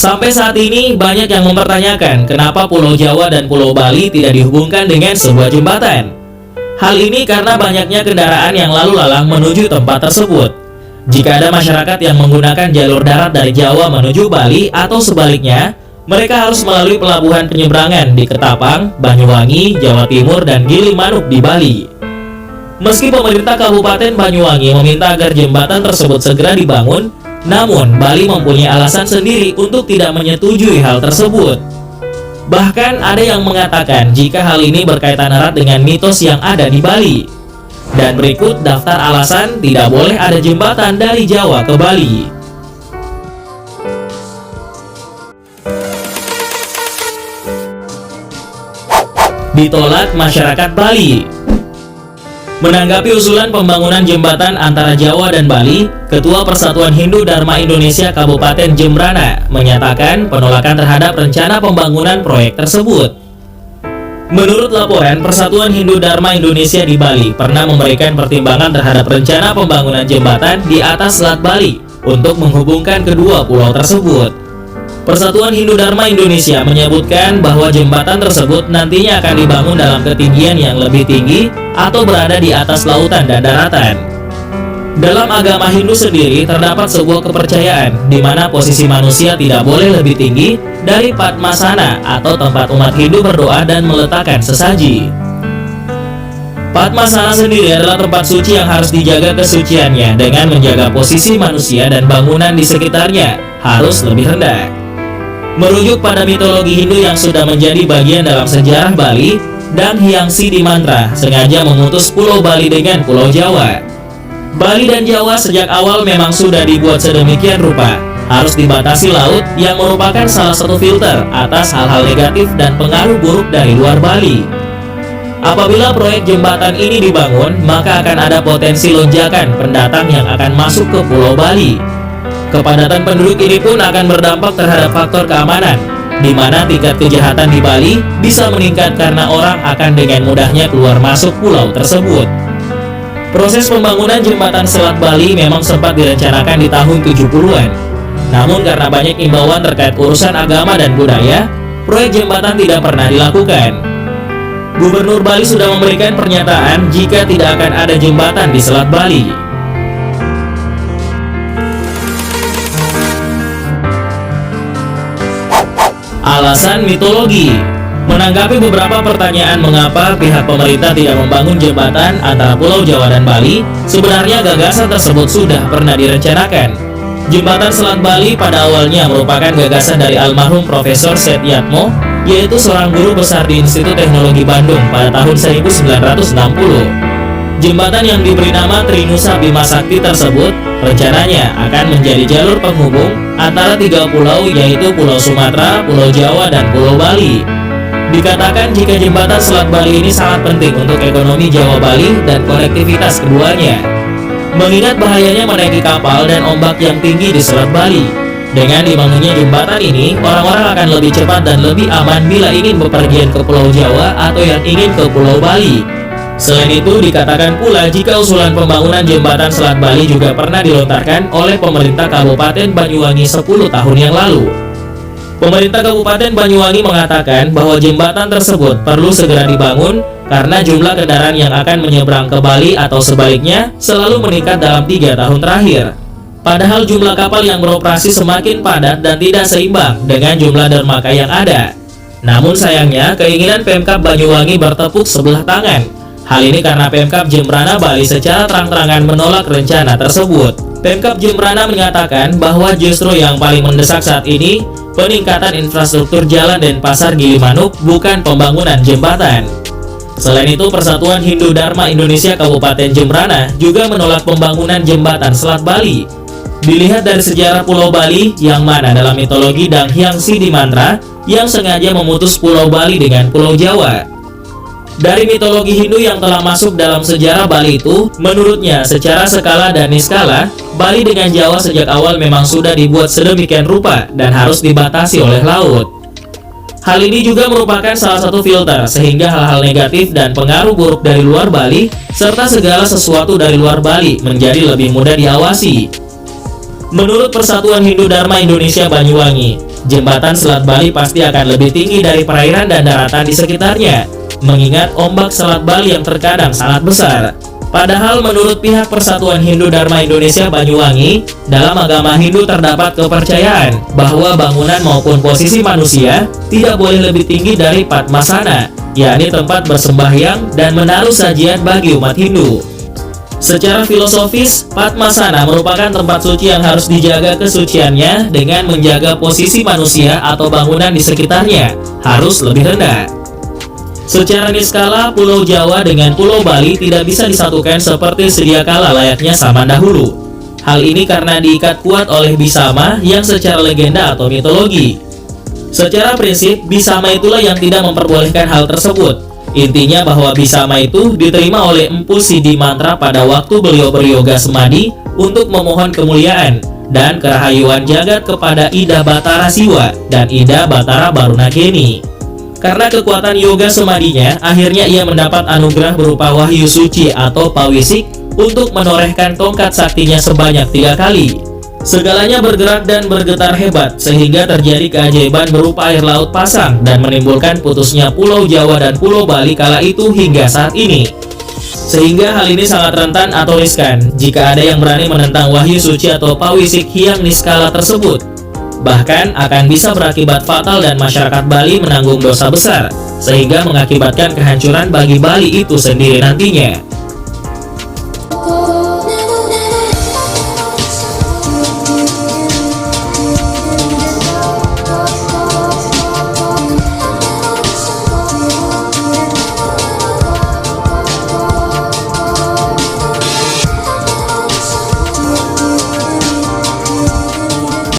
Sampai saat ini banyak yang mempertanyakan kenapa Pulau Jawa dan Pulau Bali tidak dihubungkan dengan sebuah jembatan. Hal ini karena banyaknya kendaraan yang lalu lalang menuju tempat tersebut. Jika ada masyarakat yang menggunakan jalur darat dari Jawa menuju Bali atau sebaliknya, mereka harus melalui pelabuhan penyeberangan di Ketapang, Banyuwangi, Jawa Timur, dan Gilimanuk di Bali. Meski pemerintah Kabupaten Banyuwangi meminta agar jembatan tersebut segera dibangun, namun Bali mempunyai alasan sendiri untuk tidak menyetujui hal tersebut. Bahkan ada yang mengatakan jika hal ini berkaitan erat dengan mitos yang ada di Bali. Dan berikut daftar alasan tidak boleh ada jembatan dari Jawa ke Bali. Ditolak masyarakat Bali. Menanggapi usulan pembangunan jembatan antara Jawa dan Bali, Ketua Persatuan Hindu Dharma Indonesia Kabupaten Jembrana menyatakan penolakan terhadap rencana pembangunan proyek tersebut. Menurut laporan, Persatuan Hindu Dharma Indonesia di Bali pernah memberikan pertimbangan terhadap rencana pembangunan jembatan di atas Selat Bali untuk menghubungkan kedua pulau tersebut. Persatuan Hindu Dharma Indonesia menyebutkan bahwa jembatan tersebut nantinya akan dibangun dalam ketinggian yang lebih tinggi atau berada di atas lautan dan daratan. Dalam agama Hindu sendiri terdapat sebuah kepercayaan di mana posisi manusia tidak boleh lebih tinggi dari Padmasana atau tempat umat Hindu berdoa dan meletakkan sesaji. Padmasana sendiri adalah tempat suci yang harus dijaga kesuciannya dengan menjaga posisi manusia dan bangunan di sekitarnya harus lebih rendah. Merujuk pada mitologi Hindu yang sudah menjadi bagian dalam sejarah Bali, Dang Hyang Sidi Mantra sengaja memutus Pulau Bali dengan Pulau Jawa. Bali dan Jawa sejak awal memang sudah dibuat sedemikian rupa, harus dibatasi laut yang merupakan salah satu filter atas hal-hal negatif dan pengaruh buruk dari luar Bali. Apabila proyek jembatan ini dibangun, maka akan ada potensi lonjakan pendatang yang akan masuk ke Pulau Bali. Kepadatan penduduk ini pun akan berdampak terhadap faktor keamanan, di mana tingkat kejahatan di Bali bisa meningkat karena orang akan dengan mudahnya keluar masuk pulau tersebut. Proses pembangunan jembatan Selat Bali memang sempat direncanakan di tahun 70-an. Namun karena banyak imbauan terkait urusan agama dan budaya, proyek jembatan tidak pernah dilakukan. Gubernur Bali sudah memberikan pernyataan jika tidak akan ada jembatan di Selat Bali. Alasan mitologi. Menanggapi beberapa pertanyaan mengapa pihak pemerintah tidak membangun jembatan antara Pulau Jawa dan Bali, sebenarnya gagasan tersebut sudah pernah direncanakan. Jembatan Selat Bali pada awalnya merupakan gagasan dari almarhum Profesor Setyatmo, yaitu seorang guru besar di Institut Teknologi Bandung pada tahun 1960. Jembatan yang diberi nama Trinusa Bima Sakti tersebut rencananya akan menjadi jalur penghubung antara tiga pulau, yaitu Pulau Sumatera, Pulau Jawa, dan Pulau Bali. Dikatakan jika jembatan Selat Bali ini sangat penting untuk ekonomi Jawa Bali dan konektivitas keduanya. Mengingat bahayanya menaiki kapal dan ombak yang tinggi di Selat Bali. Dengan dibangunnya jembatan ini, orang-orang akan lebih cepat dan lebih aman bila ingin bepergian ke Pulau Jawa atau yang ingin ke Pulau Bali. Selain itu, dikatakan pula jika usulan pembangunan jembatan Selat Bali juga pernah dilontarkan oleh pemerintah Kabupaten Banyuwangi 10 tahun yang lalu. Pemerintah Kabupaten Banyuwangi mengatakan bahwa jembatan tersebut perlu segera dibangun karena jumlah kendaraan yang akan menyeberang ke Bali atau sebaliknya selalu meningkat dalam 3 tahun terakhir. Padahal jumlah kapal yang beroperasi semakin padat dan tidak seimbang dengan jumlah dermaga yang ada. Namun sayangnya, keinginan Pemkab Banyuwangi bertepuk sebelah tangan. Hal ini karena Pemkab Jembrana Bali secara terang-terangan menolak rencana tersebut. Pemkab Jembrana menyatakan bahwa justru yang paling mendesak saat ini peningkatan infrastruktur jalan dan pasar Gilimanuk, bukan pembangunan jembatan. Selain itu, Persatuan Hindu Dharma Indonesia Kabupaten Jembrana juga menolak pembangunan jembatan Selat Bali. Dilihat dari sejarah Pulau Bali, yang mana dalam mitologi Dang Hyang Sidi Mantra yang sengaja memutus Pulau Bali dengan Pulau Jawa. Dari mitologi Hindu yang telah masuk dalam sejarah Bali itu, menurutnya secara skala dan niskala, Bali dengan Jawa sejak awal memang sudah dibuat sedemikian rupa dan harus dibatasi oleh laut. Hal ini juga merupakan salah satu filter sehingga hal-hal negatif dan pengaruh buruk dari luar Bali serta segala sesuatu dari luar Bali menjadi lebih mudah diawasi. Menurut Persatuan Hindu Dharma Indonesia Banyuwangi, jembatan Selat Bali pasti akan lebih tinggi dari perairan dan daratan di sekitarnya, mengingat ombak Selat Bali yang terkadang sangat besar. Padahal menurut pihak Persatuan Hindu Dharma Indonesia Banyuwangi, dalam agama Hindu terdapat kepercayaan bahwa bangunan maupun posisi manusia tidak boleh lebih tinggi dari Padmasana, yakni tempat bersembahyang dan menaruh sajian bagi umat Hindu. Secara filosofis, Padmasana merupakan tempat suci yang harus dijaga kesuciannya dengan menjaga posisi manusia atau bangunan di sekitarnya harus lebih rendah. Secara niskala, Pulau Jawa dengan Pulau Bali tidak bisa disatukan seperti sedia kala layaknya zaman dahulu. Hal ini karena diikat kuat oleh Bisama yang secara legenda atau mitologi. Secara prinsip, Bisama itulah yang tidak memperbolehkan hal tersebut. Intinya bahwa Bisama itu diterima oleh Empu Sidi Mantra pada waktu beliau beryoga semadi untuk memohon kemuliaan dan kerahayuan jagat kepada Ida Batara Siwa dan Ida Batara Barunageni. Karena kekuatan yoga semadinya, akhirnya ia mendapat anugerah berupa wahyu suci atau pawisik untuk menorehkan tongkat saktinya sebanyak 3 kali. Segalanya bergerak dan bergetar hebat, sehingga terjadi keajaiban berupa air laut pasang dan menimbulkan putusnya Pulau Jawa dan Pulau Bali kala itu hingga saat ini. Sehingga hal ini sangat rentan atau riskan jika ada yang berani menentang wahyu suci atau pawisik hyang niskala tersebut. Bahkan akan bisa berakibat fatal dan masyarakat Bali menanggung dosa besar, sehingga mengakibatkan kehancuran bagi Bali itu sendiri nantinya.